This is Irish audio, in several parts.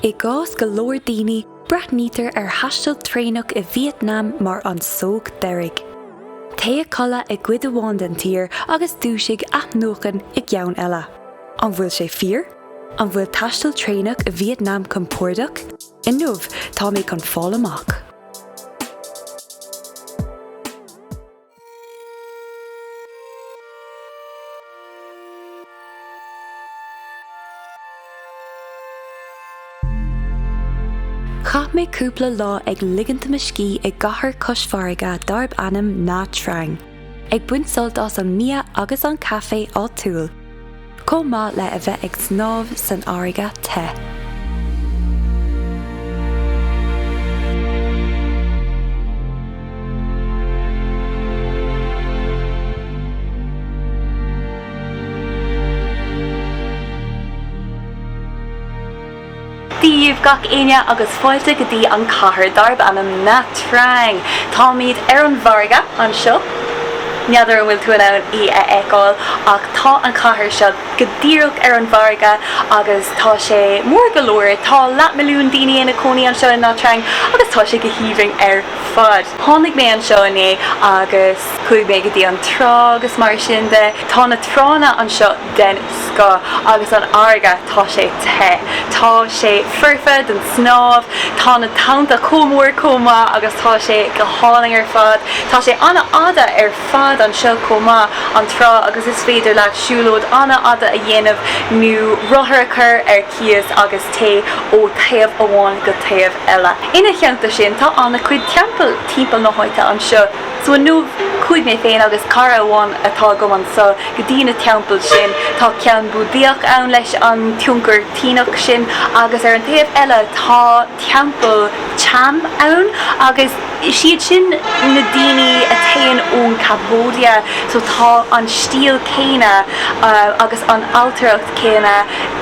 I gás go leor daoine breithnítear thaisteal traenach I Vítneam mar an sóg deirg. Té a colla I gcuid amháin den tír agus dúisigh aithneachan I gceann eile. An bhfuil sé fíor? An bhfuil taisteal traenach I Vítneam chun pórdach? I nuamh tá mé chun fáil amach. Chap mé cúpla lá ag liganta me cí ag gcathair cosmharga d'Arbh Nha Trang. Ag buint solt as an mia agus an cafe á túil. Có maith le a bheith ag snámh san áirige te. Díomh gach aine agus foilte go dtí an chathair d'Arbh Nha Trang. Tá míad an bharga anseo. Neadar an bhfuil tú ann I a eáil ach tá an chathair seo go díreach an bharga agus tá sé mór go leor, tá leat milliún daoine ina cónaí anseo in Nha Trang agus tá sé go híomhing fad. Tháinig mé anseo inné agus chuig mé go dtí an trá agus mar sin de tá na trána anseo den sco agus an airge tá sé te. Tá sé furfad an snámh, tá na tanta comór comá agus tá sé go háling fad. Tá sé anna ada fad an seo comá an trá agus is féidir leat siúlód anna ada a dhéanamh nó rothair chur cias agus té ó taobh amháin go taobh eile. Ina cheanta sin tá anna cuid timpeall na háite an seo. So nó chuig mé féin agus cara amháin atá go an so go dtí na timpeall sin tá ceann budaíoch ann leis an tiúncar tíach sin agus an taobh eile tá timpeall cham ann agus siad sin na daoine a taon ón Cambodia so tá an stíl céine agus an altarach céine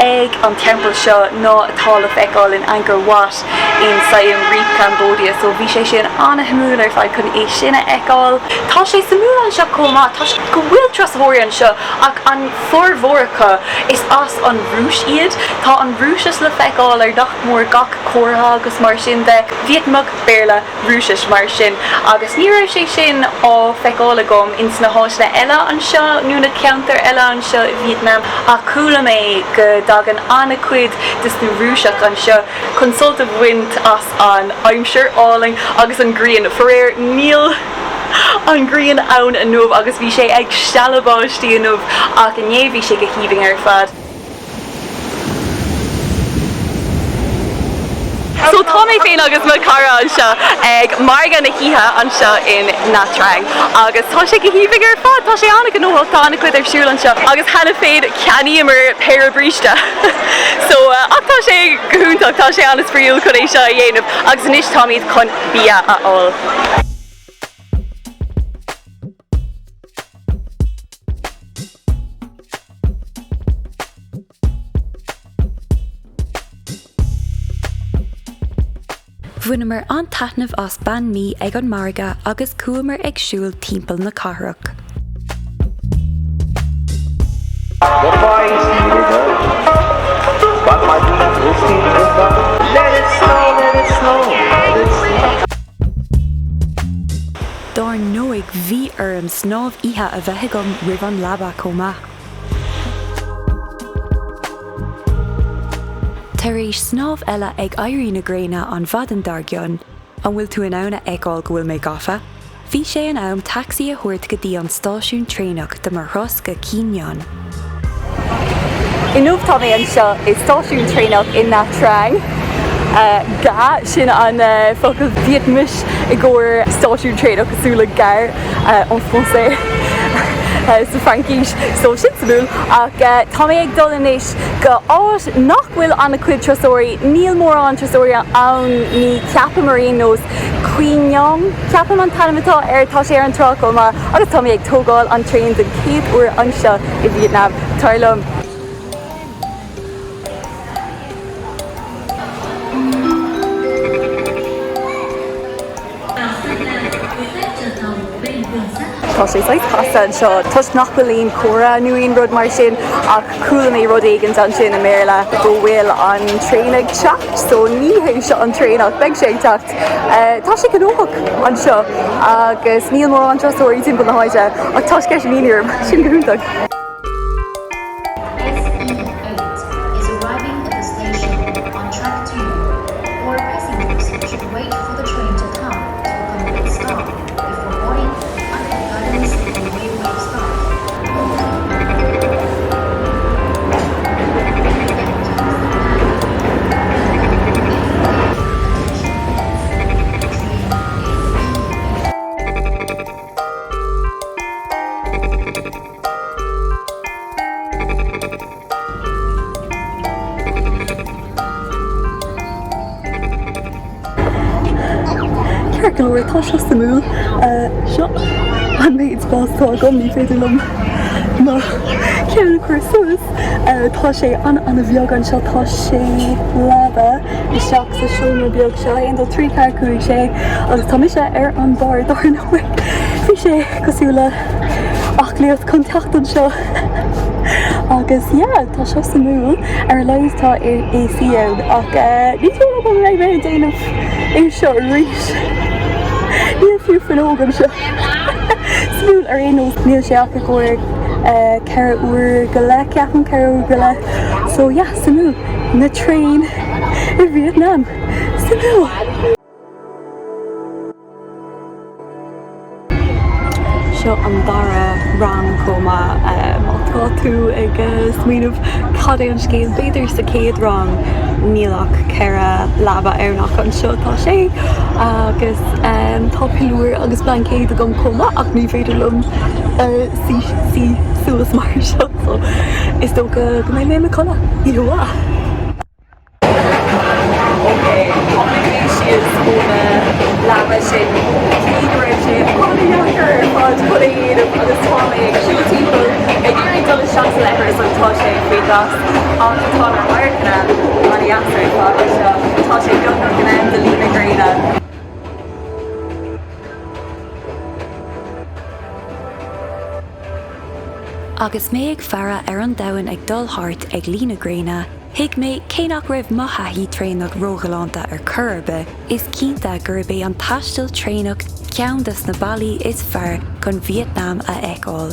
ag an timpeall seo ná atá le feiceáil in Angkor Wat in Siem Reap, Cambodia so bhí sé sin anna himúil feid chun é sinna eáil. Tá sé sa múl an seo comá, tá go bhfuil trasmóir an seo ach an fórmhóracha is as an rúis iad. Tá an rúises le feiceáil dach mór gach córatha agus mar sin de Vietmach béle rúises mar sin agus ní raibh sé sin á feiceála gom ins na háisna eile an seo nó na ceantar eile an seo I Vítneam a coolla mé go dagan anna cuid dus na rúiseach an seo consulta bhaint as an aimseir áling agus an grian for réir níl an grian ann a nuamh agus bhí sé ag sealabáistí a nuamh ach inné bhí sé go híomhing fad. So tá mé féin agus mu cara an seo ag marga na hithe an seo in Nha Trang agus tá sé go híomhing fad, tá sé anna go nóholtá na chuid siúil an seo agus hena féad ceaníimar péir bríste. So ach tá sé gohúntaach tá sé anna spríúil chun é seo a dhéanamh agus inis tá míad chun bia aáil. Bhuaineamar an taitneamh as ban mí ag an marga agus cuaimar ag siúil timpeall na cathrach. Dar nóig bhí an snámh ihe a bheith gom ribh an labba comá. Tar éis snámh eile ag éirí na gréine an bhd an dargeon, an bhfuil tú in anna eáil go bhfuil mé gafa, bhí sé an am taxi a thuirt go dtí an stáisiún traenach de mar thos go Quy Nhon. Inúmh tá mé an seo is stáisiún traenach in Nha Trang. Ga sin an focail Vietnamese I gcóir stáisiún traenach cosúla gar an Français. Sa Frankíis so sin samúil ach tá mé ag dul inis go áit nach bhfuil anna cuid trasóirí níl mór an trasóirí ann ní ceappa maríon nós Quy Nhon ceappa an tanimitá tá sé an trá comá agus tá mé ag tógáil an train den céad uair anseo I Vítneam tarlumm. tá sé sais pasta an seo tuis nach bhfuilín córa nuaon rud mar sin ach coolla mé rud éigean an sin na méile go bhfuil an traenig teacht so ní hééis seo an traein ach beag sé teacht tá sé gnóach an seo agus níl mór an trasóirí timp na háide ach tá ceis míúr sin goúntaach. Ceir tá seo sa múl seo an méid bátá gom ní féidir lom má cean chuir suas tá sé an a bheag an seo tá sé leba I seach sa siúna beag seo aon do trí car chuig sé agus tá sé ar an bar dar nóir bhí sé cosúla ach líocht chun techt an seo agus tá seo sa múl ar leis tá ar ACO ach ní tú go mé mé déanamh é seo ríis. Níl fiú fan ógam seo. Smúl ar éon níl sé ach goir ceir uair go le ceapan ceir uair go le. So samú na traein I Vítneam. Samú. Seo an dara rang coma tá tú ag smíanamh cad é an scéal beidir sa céad rang nílach ceire laba arnach an seo tá sé agus tá pilúir agus blancéad a gom coma ach ní féidir lom sí suas mar seo so is do go mé mé colla í bhá. Is lava sin sé áar fád chuíad agus táig siú timppla ag dúirí do seach lehar an tá sé fégas an tá marna marí anseo seo tá sé beagnar gan de lína gréine. Agus mé ag fearra ar an dahan ag dul thart ag lína gréine, hiag mé cénach raibh maithaí tréanach rógalánta ar Arbh is cínta gur bé an Taisteal tréanach ceantas na bailí is fearr chun Vítneam a fheiceáil.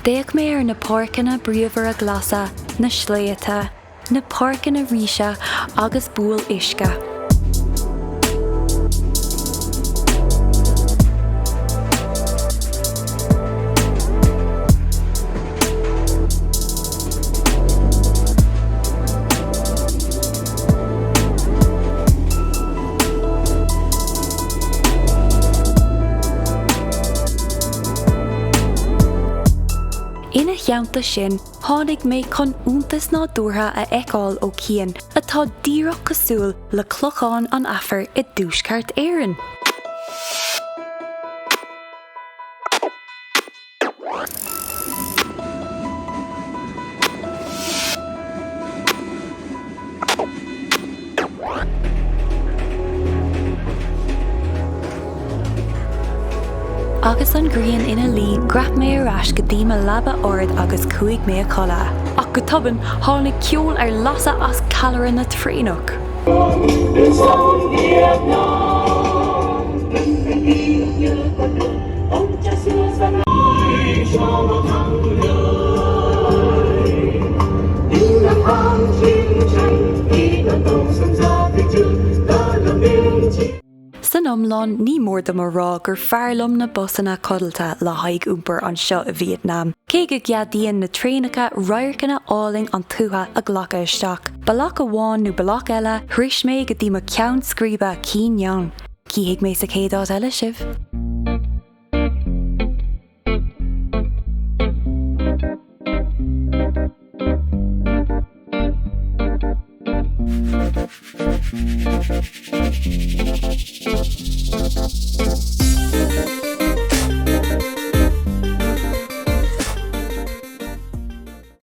Déag mé ar na páirceanna bríomhar a glasa, na sléite, na páirceanna ríise agus búil uisce. Ina cheanta sin, tháinig mé chun úntas nádúrtha a fheiceáil ó Cian atá díreach cosúil le clochán an afar I dúsceart éireann. Agus an grian ina lí grap mé arás go dtí a laba ord agus cuaig mé a chola. Ach go tobann tháinig ceol ar lasa as calaran na tréanach. San omlán ní mór do mar rá gur fearlumm na bosanna codalta le haig úmpar an seo a Vítneam. Cé go gceadaíonn na tréanacha roiirceanna áling an tuatha a ghlacha isteach. Balach amháin nó balach eile, thris mé go dtí mo ceann scríbe Quy Nhon. Cíigh mé sa céadát eile sibh.